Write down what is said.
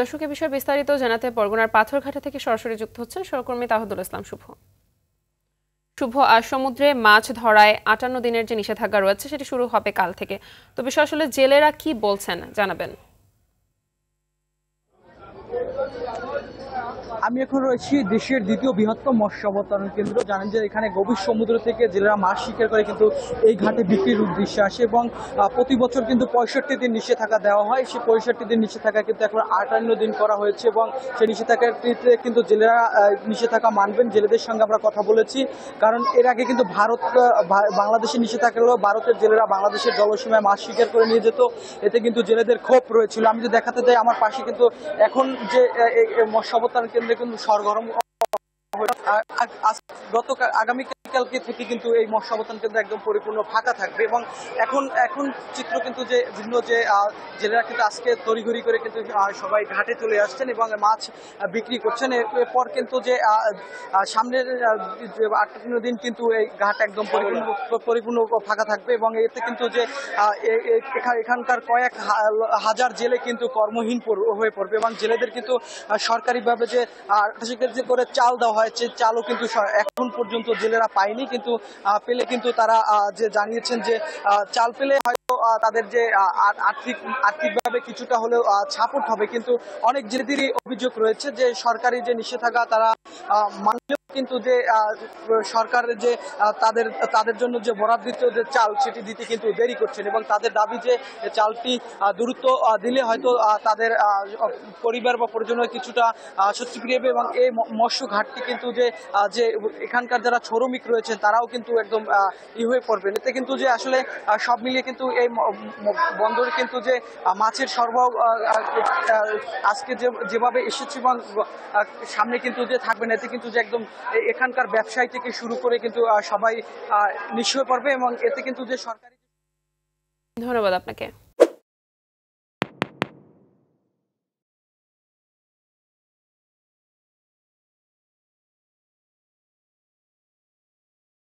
দর্শক এ বিষয়ে বিস্তারিত জানাতে বরগুনার পাথরঘাটা থেকে সরাসরি যুক্ত হচ্ছেন সহকর্মী তাহিদুল ইসলাম শুভ। আর সমুদ্রে মাছ ধরায় ৫৮ দিনের যে নিষেধাজ্ঞা রয়েছে সেটি শুরু হবে কাল থেকে। তো বিষয় আসলে জেলেরা কি বলছেন জানাবেন। আমি এখন রয়েছি দেশের দ্বিতীয় বৃহত্তম মৎস্য অবতরণ কেন্দ্র। জানেন যে এখানে গভীর সমুদ্র থেকে জেলেরা মাছ শিকার করে কিন্তু এই ঘাটে বিক্রির উদ্দেশ্যে আসে এবং প্রতি বছর কিন্তু ৬৫ দিন নিষেধাজ্ঞা দেওয়া হয়। সেই ৬৫ দিন নিষেধাজ্ঞা কিন্তু এখন ৫৮ দিন করা হয়েছে এবং সেই নিষেধাজ্ঞাটিতে কিন্তু জেলেরা নিষেধাজ্ঞা মানবেন। জেলেদের সঙ্গে আমরা কথা বলেছি, কারণ এর আগে কিন্তু বাংলাদেশের নিষেধাজ্ঞা হলো ভারতের জেলেরা বাংলাদেশের জলসীমায় মাছ শিকার করে নিয়ে যেত। এতে কিন্তু জেলেদের ক্ষোভ রয়েছিল। আমি যদি দেখাতে যাই আমার পাশে কিন্তু এখন যে মৎস্য অবতরণ কেন্দ্রে কিন্তু সরগরম আগামীকালকে থেকে কিন্তু এই মৎস্য অবতরণ কেন্দ্র একদম পরিপূর্ণ ফাঁকা থাকবে এবং এখন চিত্র কিন্তু যে বিভিন্ন যে জেলেরা কিন্তু আজকে তড়িঘড়ি করে কিন্তু সবাই ঘাটে চলে আসছেন এবং মাছ বিক্রি করছেন। এরপর কিন্তু যে সামনের ৫৮ দিন কিন্তু এই ঘাট একদম পরিপূর্ণ ফাঁকা থাকবে এবং এতে কিন্তু যে এখানকার কয়েক হাজার জেলে কিন্তু কর্মহীন হয়ে পড়বে এবং জেলেদের কিন্তু সরকারিভাবে যে ৮৮ কেজি করে চাল দেওয়া হয়, চালও কিন্তু এখন পর্যন্ত জেলেরা পায়নি। কিন্তু পেলে কিন্তু তারা যে জানিয়েছেন যে চাল পেলে হয়তো তাদের যে আর্থিকভাবে কিছুটা হলেও সাপোর্ট হবে। কিন্তু অনেক জেলেদেরই অভিযোগ রয়েছে যে সরকারি যে নিষেধাজ্ঞা তারা মানলেও কিন্তু যে সরকারের যে তাদের জন্য যে বরাদ্দিত যে চাল সেটি দিতে কিন্তু দেরি করছেন এবং তাদের দাবি যে চালটি দ্রুত দিলে হয়তো তাদের পরিবার বা পরিজনের কিছুটা স্বস্তি ফিরবে এবং এই মৎস্য ঘাটটি কিন্তু যে এখানকার যারা শ্রমিক রয়েছেন তারাও কিন্তু একদম হয়ে পড়বেন। এতে কিন্তু যে আসলে সব মিলিয়ে কিন্তু এই বন্দরে কিন্তু যে মাছের সরবরাহ আজকে যেভাবে এসেছে এবং সামনে কিন্তু যে থাকবেন, এতে কিন্তু যে একদম এখানকার ব্যবসায়ী থেকে শুরু করে কিন্তু সবাই নিঃস্ব হয়ে পড়বে এবং এতে কিন্তু যে সরকারি। ধন্যবাদ আপনাকে।